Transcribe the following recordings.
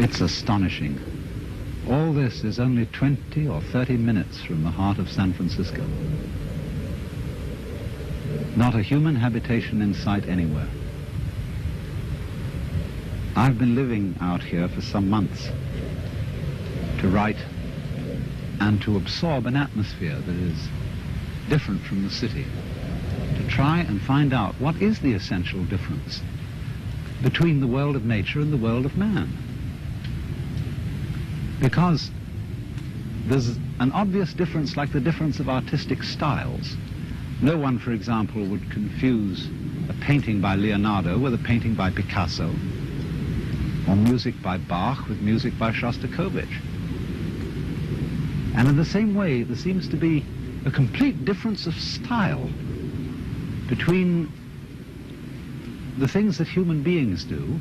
It's astonishing. All this is only 20 or 30 minutes from the heart of San Francisco. Not a human habitation in sight anywhere. I've been living out here for some months to write and to absorb an atmosphere that is different from the city, to try and find out what is the essential difference between the world of nature and the world of man. Because there's an obvious difference, like the difference of artistic styles. No one, for example, would confuse a painting by Leonardo with a painting by Picasso, or music by Bach with music by Shostakovich. And in the same way, there seems to be a complete difference of style between the things that human beings do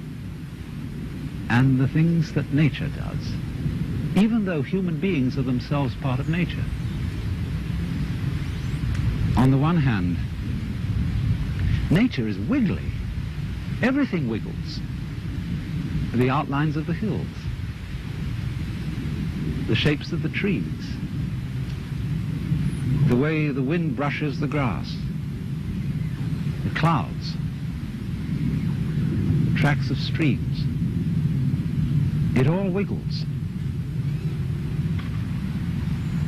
and the things that nature does, even though human beings are themselves part of nature. On the one hand, nature is wiggly. Everything wiggles. The outlines of the hills, the shapes of the trees, the way the wind brushes the grass, the clouds, the tracks of streams. It all wiggles.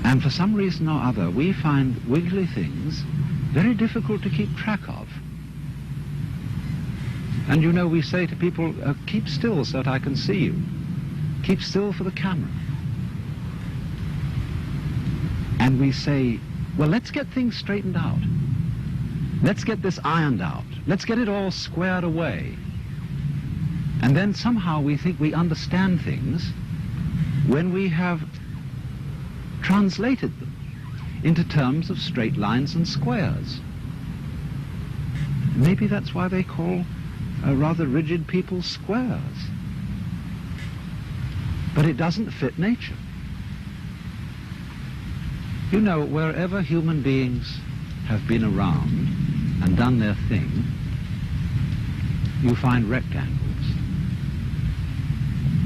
And for some reason or other, we find wiggly things very difficult to keep track of. And you know, we say to people, keep still so that I can see you. Keep still for the camera. And we say, well, let's get things straightened out. Let's get this ironed out. Let's get it all squared away. And then somehow we think we understand things when we have translated them into terms of straight lines and squares. Maybe that's why they call rather rigid people squares. But it doesn't fit nature. You know, wherever human beings have been around and done their thing, you find rectangles.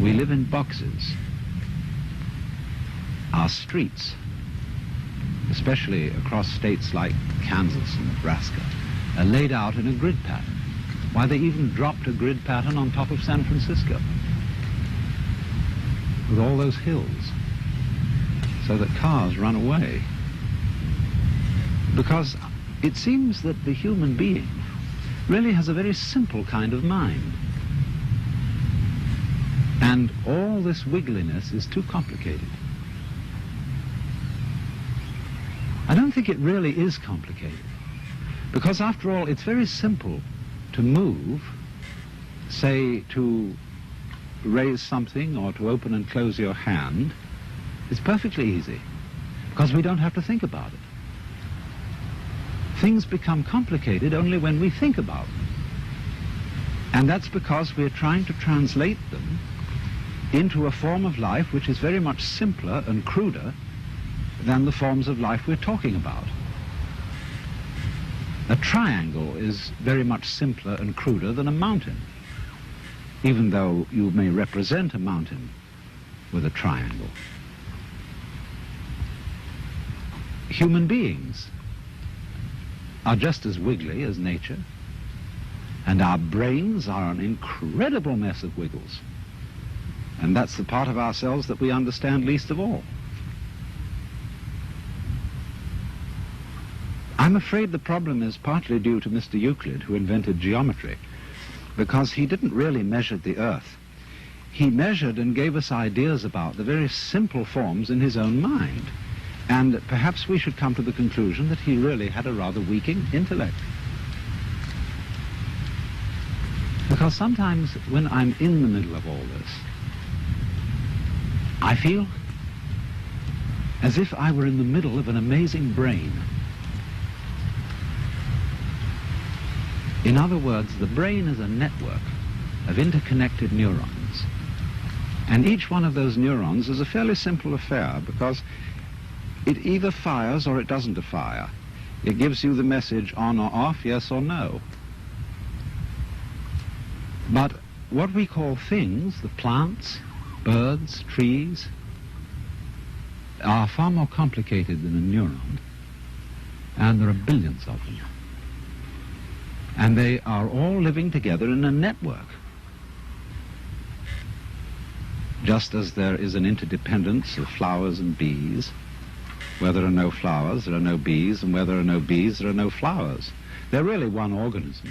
We live in boxes. Our streets, especially across states like Kansas and Nebraska, are laid out in a grid pattern. Why, they even dropped a grid pattern on top of San Francisco with all those hills so that cars run away. Because it seems that the human being really has a very simple kind of mind. And all this wiggliness is too complicated. I don't think it really is complicated. Because after all, it's very simple to move, say, to raise something or to open and close your hand. It's perfectly easy, because we don't have to think about it. Things become complicated only when we think about them. And that's because we're trying to translate them into a form of life which is very much simpler and cruder than the forms of life we're talking about. A triangle is very much simpler and cruder than a mountain, even though you may represent a mountain with a triangle. Human beings are just as wiggly as nature, and our brains are an incredible mess of wiggles. And that's the part of ourselves that we understand least of all. I'm afraid the problem is partly due to Mr. Euclid, who invented geometry, because he didn't really measure the Earth. He measured and gave us ideas about the very simple forms in his own mind. And perhaps we should come to the conclusion that he really had a rather weak intellect. Because sometimes when I'm in the middle of all this, I feel as if I were in the middle of an amazing brain. In other words, the brain is a network of interconnected neurons. And each one of those neurons is a fairly simple affair, because it either fires or it doesn't fire. It gives you the message on or off, yes or no. But what we call things, the plants, birds, trees, are far more complicated than a neuron, and there are billions of them. And they are all living together in a network. Just as there is an interdependence of flowers and bees, where there are no flowers, there are no bees, and where there are no bees, there are no flowers. They're really one organism.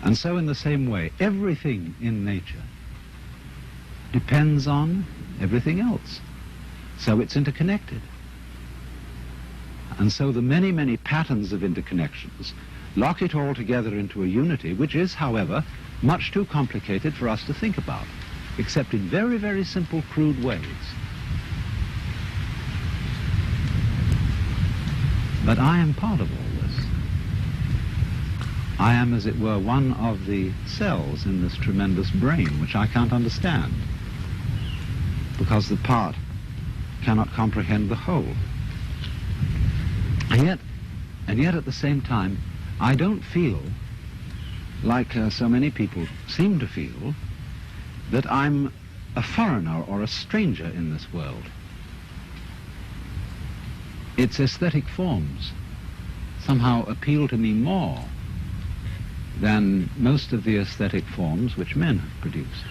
And so in the same way, everything in nature depends on everything else. So it's interconnected. And so the many, many patterns of interconnections lock it all together into a unity, which is, however, much too complicated for us to think about, except in very, very simple, crude ways. But I am part of all this. I am, as it were, one of the cells in this tremendous brain, which I can't understand, because the part cannot comprehend the whole. And yet at the same time, I don't feel, like so many people seem to feel, that I'm a foreigner or a stranger in this world. Its aesthetic forms somehow appeal to me more than most of the aesthetic forms which men have produced.